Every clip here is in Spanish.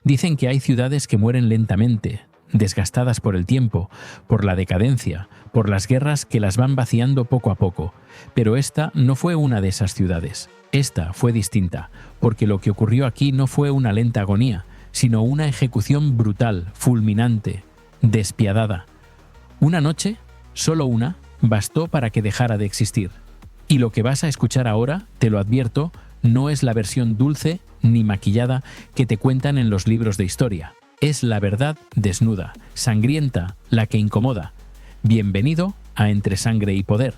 Dicen que hay ciudades que mueren lentamente, desgastadas por el tiempo, por la decadencia, por las guerras que las van vaciando poco a poco, pero esta no fue una de esas ciudades. Esta fue distinta, porque lo que ocurrió aquí no fue una lenta agonía, sino una ejecución brutal, fulminante, despiadada. Una noche, solo una, bastó para que dejara de existir. Y lo que vas a escuchar ahora, te lo advierto, no es la versión dulce ni maquillada que te cuentan en los libros de historia. Es la verdad desnuda, sangrienta, la que incomoda. Bienvenido a Entre Sangre y Poder.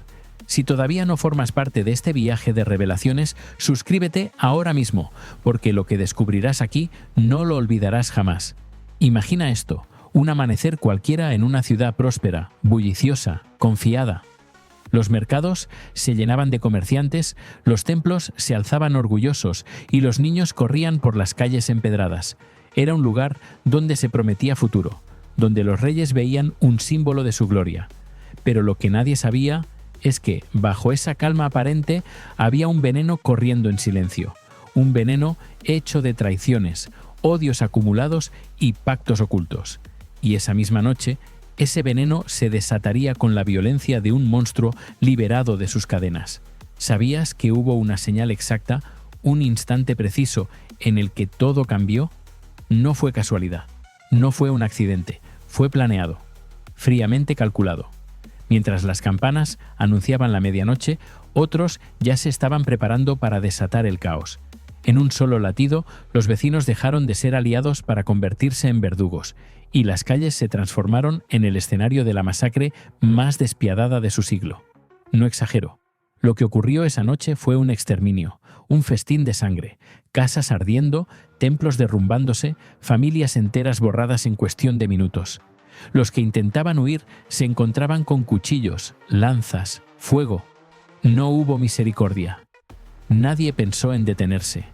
Si todavía no formas parte de este viaje de revelaciones, suscríbete ahora mismo, porque lo que descubrirás aquí no lo olvidarás jamás. Imagina esto, un amanecer cualquiera en una ciudad próspera, bulliciosa, confiada. Los mercados se llenaban de comerciantes, los templos se alzaban orgullosos y los niños corrían por las calles empedradas. Era un lugar donde se prometía futuro, donde los reyes veían un símbolo de su gloria. Pero lo que nadie sabía es que, bajo esa calma aparente, había un veneno corriendo en silencio. Un veneno hecho de traiciones, odios acumulados y pactos ocultos. Y esa misma noche, ese veneno se desataría con la violencia de un monstruo liberado de sus cadenas. ¿Sabías que hubo una señal exacta, un instante preciso en el que todo cambió? No fue casualidad, no fue un accidente, fue planeado, fríamente calculado. Mientras las campanas anunciaban la medianoche, otros ya se estaban preparando para desatar el caos. En un solo latido, los vecinos dejaron de ser aliados para convertirse en verdugos, y las calles se transformaron en el escenario de la masacre más despiadada de su siglo. No exagero. Lo que ocurrió esa noche fue un exterminio, un festín de sangre, casas ardiendo, templos derrumbándose, familias enteras borradas en cuestión de minutos. Los que intentaban huir se encontraban con cuchillos, lanzas, fuego. No hubo misericordia. Nadie pensó en detenerse.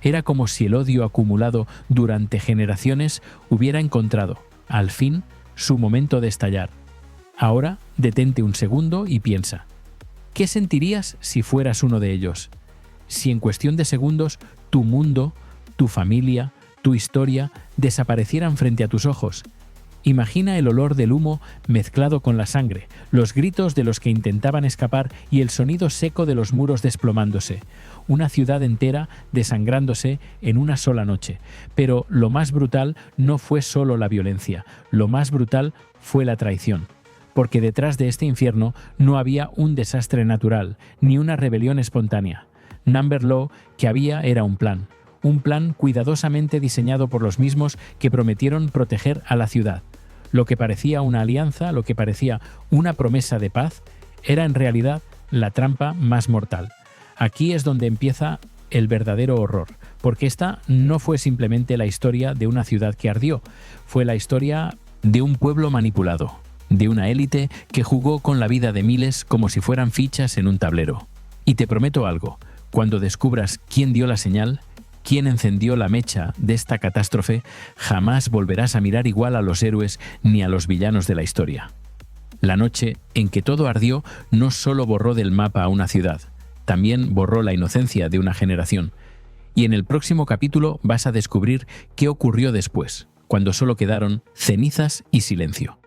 Era como si el odio acumulado durante generaciones hubiera encontrado, al fin, su momento de estallar. Ahora, detente un segundo y piensa. ¿Qué sentirías si fueras uno de ellos? Si en cuestión de segundos tu mundo, tu familia, tu historia desaparecieran frente a tus ojos. Imagina el olor del humo mezclado con la sangre, los gritos de los que intentaban escapar y el sonido seco de los muros desplomándose. Una ciudad entera desangrándose en una sola noche. Pero lo más brutal no fue solo la violencia, lo más brutal fue la traición. Porque detrás de este infierno no había un desastre natural, ni una rebelión espontánea. Number Law que había era un plan cuidadosamente diseñado por los mismos que prometieron proteger a la ciudad. Lo que parecía una alianza, lo que parecía una promesa de paz, era en realidad la trampa más mortal. Aquí es donde empieza el verdadero horror, porque esta no fue simplemente la historia de una ciudad que ardió, fue la historia de un pueblo manipulado, de una élite que jugó con la vida de miles como si fueran fichas en un tablero. Y te prometo algo, cuando descubras quién dio la señal, quién encendió la mecha de esta catástrofe, jamás volverás a mirar igual a los héroes ni a los villanos de la historia. La noche en que todo ardió no solo borró del mapa a una ciudad, también borró la inocencia de una generación. Y en el próximo capítulo vas a descubrir qué ocurrió después, cuando solo quedaron cenizas y silencio.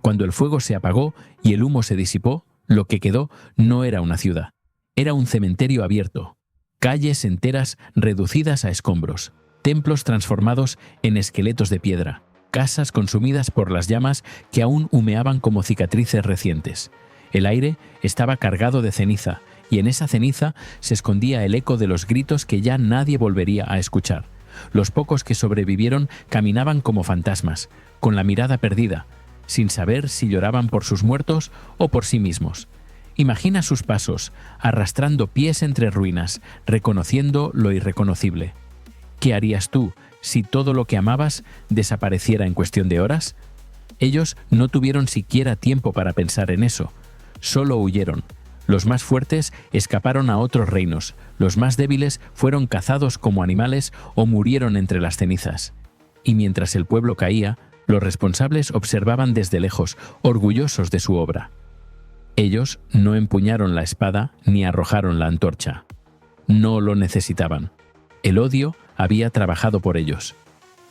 Cuando el fuego se apagó y el humo se disipó, lo que quedó no era una ciudad, era un cementerio abierto. Calles enteras reducidas a escombros, templos transformados en esqueletos de piedra, casas consumidas por las llamas que aún humeaban como cicatrices recientes. El aire estaba cargado de ceniza, y en esa ceniza se escondía el eco de los gritos que ya nadie volvería a escuchar. Los pocos que sobrevivieron caminaban como fantasmas, con la mirada perdida, sin saber si lloraban por sus muertos o por sí mismos. Imagina sus pasos, arrastrando pies entre ruinas, reconociendo lo irreconocible. ¿Qué harías tú si todo lo que amabas desapareciera en cuestión de horas? Ellos no tuvieron siquiera tiempo para pensar en eso. Solo huyeron. Los más fuertes escaparon a otros reinos. Los más débiles fueron cazados como animales o murieron entre las cenizas. Y mientras el pueblo caía, los responsables observaban desde lejos, orgullosos de su obra. Ellos no empuñaron la espada ni arrojaron la antorcha. No lo necesitaban. El odio había trabajado por ellos.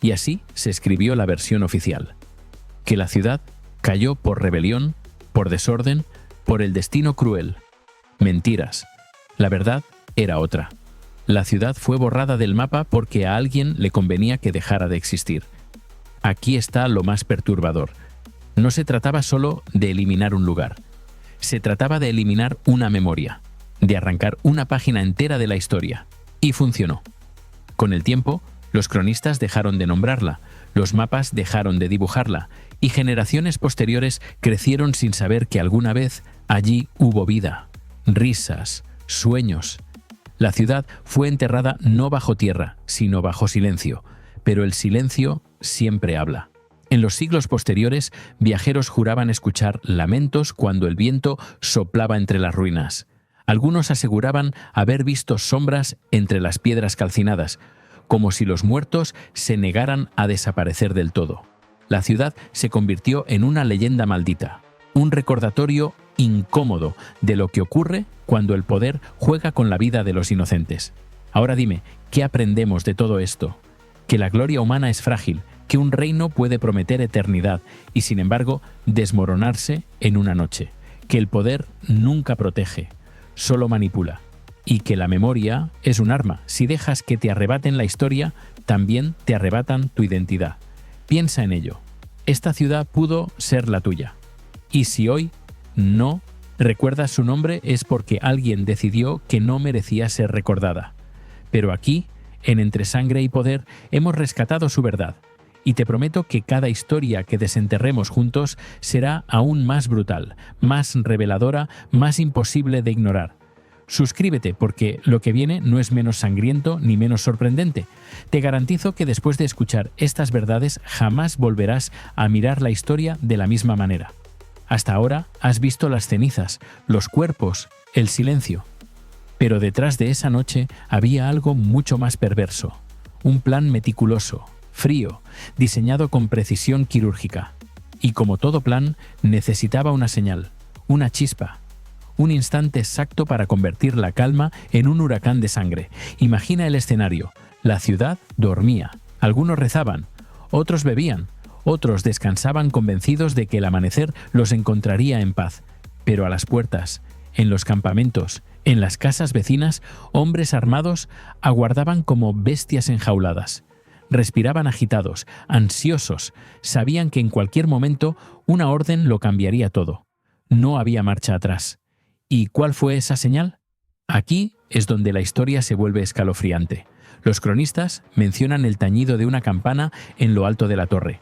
Y así se escribió la versión oficial: que la ciudad cayó por rebelión, por desorden, por el destino cruel. Mentiras. La verdad era otra. La ciudad fue borrada del mapa porque a alguien le convenía que dejara de existir. Aquí está lo más perturbador. No se trataba solo de eliminar un lugar. Se trataba de eliminar una memoria, de arrancar una página entera de la historia. Y funcionó. Con el tiempo, los cronistas dejaron de nombrarla, los mapas dejaron de dibujarla, y generaciones posteriores crecieron sin saber que alguna vez allí hubo vida, risas, sueños. La ciudad fue enterrada no bajo tierra, sino bajo silencio, pero el silencio siempre habla. En los siglos posteriores, viajeros juraban escuchar lamentos cuando el viento soplaba entre las ruinas. Algunos aseguraban haber visto sombras entre las piedras calcinadas, como si los muertos se negaran a desaparecer del todo. La ciudad se convirtió en una leyenda maldita, un recordatorio incómodo de lo que ocurre cuando el poder juega con la vida de los inocentes. Ahora dime, ¿qué aprendemos de todo esto? Que la gloria humana es frágil, que un reino puede prometer eternidad y, sin embargo, desmoronarse en una noche, que el poder nunca protege, solo manipula, y que la memoria es un arma. Si dejas que te arrebaten la historia, también te arrebatan tu identidad. Piensa en ello. Esta ciudad pudo ser la tuya. Y si hoy no recuerdas su nombre es porque alguien decidió que no merecía ser recordada. Pero aquí, en Entre Sangre y Poder, hemos rescatado su verdad. Y te prometo que cada historia que desenterremos juntos será aún más brutal, más reveladora, más imposible de ignorar. Suscríbete porque lo que viene no es menos sangriento ni menos sorprendente. Te garantizo que después de escuchar estas verdades jamás volverás a mirar la historia de la misma manera. Hasta ahora has visto las cenizas, los cuerpos, el silencio. Pero detrás de esa noche había algo mucho más perverso. Un plan meticuloso, frío, diseñado con precisión quirúrgica. Y como todo plan, necesitaba una señal, una chispa. Un instante exacto para convertir la calma en un huracán de sangre. Imagina el escenario. La ciudad dormía. Algunos rezaban, otros bebían, otros descansaban convencidos de que el amanecer los encontraría en paz. Pero a las puertas, en los campamentos, en las casas vecinas, hombres armados aguardaban como bestias enjauladas. Respiraban agitados, ansiosos, sabían que en cualquier momento una orden lo cambiaría todo. No había marcha atrás. ¿Y cuál fue esa señal? Aquí es donde la historia se vuelve escalofriante. Los cronistas mencionan el tañido de una campana en lo alto de la torre.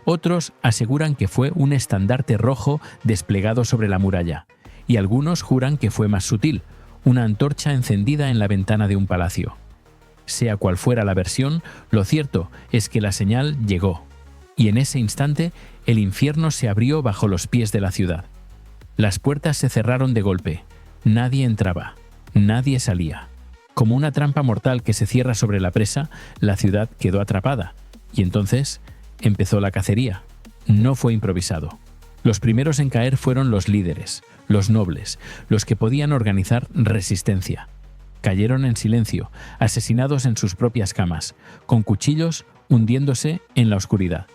Otros aseguran que fue un estandarte rojo desplegado sobre la muralla. Y algunos juran que fue más sutil, una antorcha encendida en la ventana de un palacio. Sea cual fuera la versión, lo cierto es que la señal llegó. Y en ese instante, el infierno se abrió bajo los pies de la ciudad. Las puertas se cerraron de golpe. Nadie entraba. Nadie salía. Como una trampa mortal que se cierra sobre la presa, la ciudad quedó atrapada. Y entonces empezó la cacería. No fue improvisado. Los primeros en caer fueron los líderes, los nobles, los que podían organizar resistencia. Cayeron en silencio, asesinados en sus propias camas, con cuchillos hundiéndose en la oscuridad.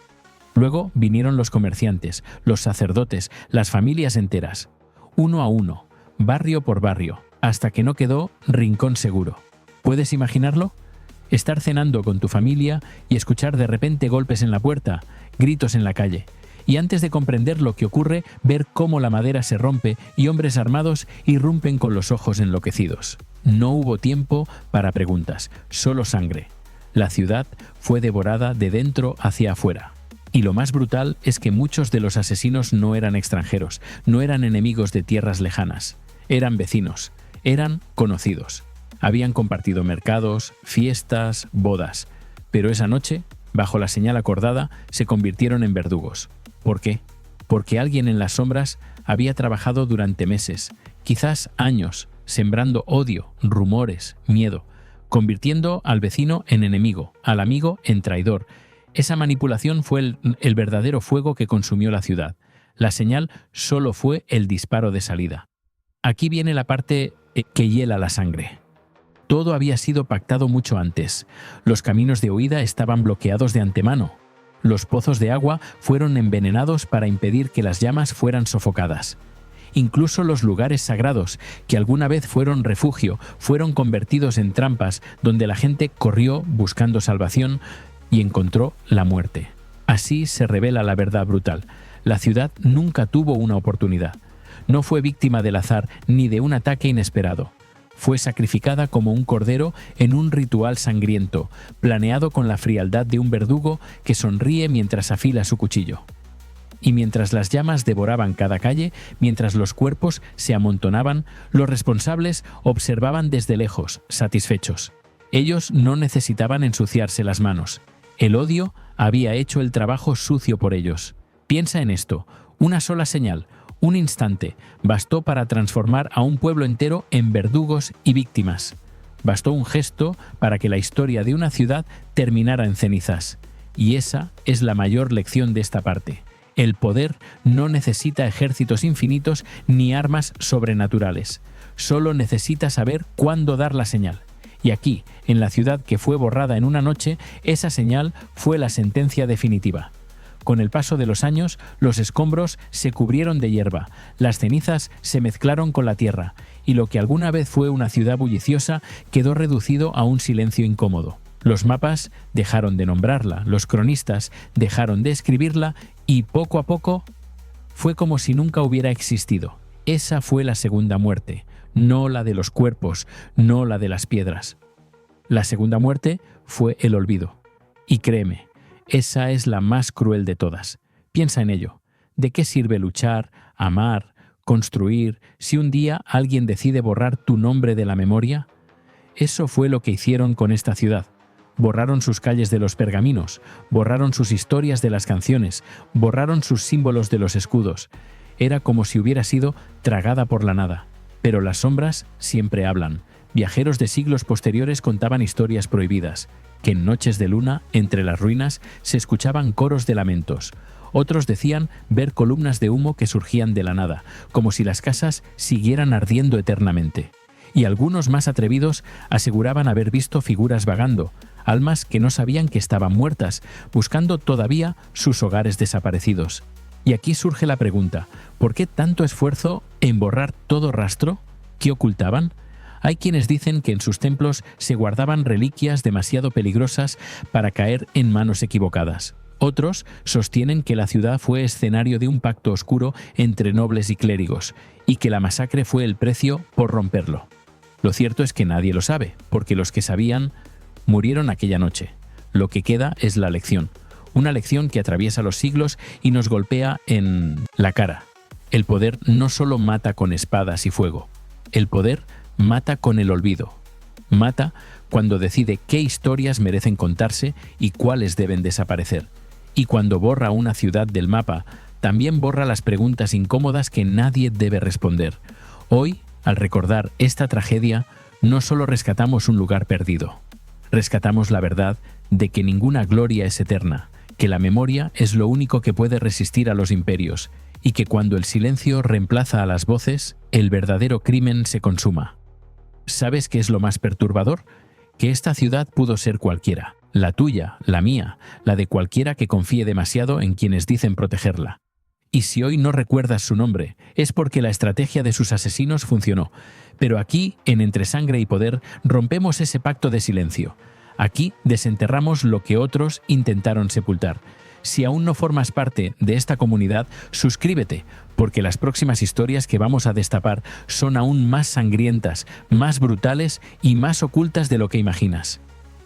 Luego vinieron los comerciantes, los sacerdotes, las familias enteras, uno a uno, barrio por barrio, hasta que no quedó rincón seguro. ¿Puedes imaginarlo? Estar cenando con tu familia y escuchar de repente golpes en la puerta, gritos en la calle. Y antes de comprender lo que ocurre, ver cómo la madera se rompe y hombres armados irrumpen con los ojos enloquecidos. No hubo tiempo para preguntas, solo sangre. La ciudad fue devorada de dentro hacia afuera. Y lo más brutal es que muchos de los asesinos no eran extranjeros, no eran enemigos de tierras lejanas. Eran vecinos, eran conocidos. Habían compartido mercados, fiestas, bodas. Pero esa noche, bajo la señal acordada, se convirtieron en verdugos. ¿Por qué? Porque alguien en las sombras había trabajado durante meses, quizás años, sembrando odio, rumores, miedo, convirtiendo al vecino en enemigo, al amigo en traidor. Esa manipulación fue el verdadero fuego que consumió la ciudad. La señal solo fue el disparo de salida. Aquí viene la parte que hiela la sangre. Todo había sido pactado mucho antes. Los caminos de huida estaban bloqueados de antemano. Los pozos de agua fueron envenenados para impedir que las llamas fueran sofocadas. Incluso los lugares sagrados, que alguna vez fueron refugio, fueron convertidos en trampas donde la gente corrió buscando salvación y encontró la muerte. Así se revela la verdad brutal. La ciudad nunca tuvo una oportunidad. No fue víctima del azar ni de un ataque inesperado. Fue sacrificada como un cordero en un ritual sangriento, planeado con la frialdad de un verdugo que sonríe mientras afila su cuchillo. Y mientras las llamas devoraban cada calle, mientras los cuerpos se amontonaban, los responsables observaban desde lejos, satisfechos. Ellos no necesitaban ensuciarse las manos. El odio había hecho el trabajo sucio por ellos. Piensa en esto, una sola señal, un instante, bastó para transformar a un pueblo entero en verdugos y víctimas. Bastó un gesto para que la historia de una ciudad terminara en cenizas. Y esa es la mayor lección de esta parte. El poder no necesita ejércitos infinitos ni armas sobrenaturales. Solo necesita saber cuándo dar la señal. Y aquí, en la ciudad que fue borrada en una noche, esa señal fue la sentencia definitiva. Con el paso de los años, los escombros se cubrieron de hierba, las cenizas se mezclaron con la tierra, y lo que alguna vez fue una ciudad bulliciosa quedó reducido a un silencio incómodo. Los mapas dejaron de nombrarla, los cronistas dejaron de escribirla, y poco a poco fue como si nunca hubiera existido. Esa fue la segunda muerte, no la de los cuerpos, no la de las piedras. La segunda muerte fue el olvido. Y créeme, esa es la más cruel de todas. Piensa en ello. ¿De qué sirve luchar, amar, construir, si un día alguien decide borrar tu nombre de la memoria? Eso fue lo que hicieron con esta ciudad. Borraron sus calles de los pergaminos, borraron sus historias de las canciones, borraron sus símbolos de los escudos. Era como si hubiera sido tragada por la nada. Pero las sombras siempre hablan. Viajeros de siglos posteriores contaban historias prohibidas, que en noches de luna, entre las ruinas, se escuchaban coros de lamentos. Otros decían ver columnas de humo que surgían de la nada, como si las casas siguieran ardiendo eternamente. Y algunos más atrevidos aseguraban haber visto figuras vagando, almas que no sabían que estaban muertas, buscando todavía sus hogares desaparecidos. Y aquí surge la pregunta, ¿por qué tanto esfuerzo en borrar todo rastro? ¿Qué ocultaban? Hay quienes dicen que en sus templos se guardaban reliquias demasiado peligrosas para caer en manos equivocadas. Otros sostienen que la ciudad fue escenario de un pacto oscuro entre nobles y clérigos, y que la masacre fue el precio por romperlo. Lo cierto es que nadie lo sabe, porque los que sabían murieron aquella noche. Lo que queda es la lección. Una lección que atraviesa los siglos y nos golpea en la cara. El poder no solo mata con espadas y fuego. El poder mata con el olvido. Mata cuando decide qué historias merecen contarse y cuáles deben desaparecer. Y cuando borra una ciudad del mapa, también borra las preguntas incómodas que nadie debe responder. Hoy, al recordar esta tragedia, no solo rescatamos un lugar perdido. Rescatamos la verdad de que ninguna gloria es eterna, que la memoria es lo único que puede resistir a los imperios, y que cuando el silencio reemplaza a las voces, el verdadero crimen se consuma. ¿Sabes qué es lo más perturbador? Que esta ciudad pudo ser cualquiera, la tuya, la mía, la de cualquiera que confíe demasiado en quienes dicen protegerla. Y si hoy no recuerdas su nombre, es porque la estrategia de sus asesinos funcionó. Pero aquí, en Entre Sangre y Poder, rompemos ese pacto de silencio. Aquí desenterramos lo que otros intentaron sepultar. Si aún no formas parte de esta comunidad, suscríbete, porque las próximas historias que vamos a destapar son aún más sangrientas, más brutales y más ocultas de lo que imaginas.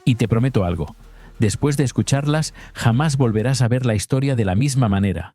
Y te prometo algo, después de escucharlas, jamás volverás a ver la historia de la misma manera.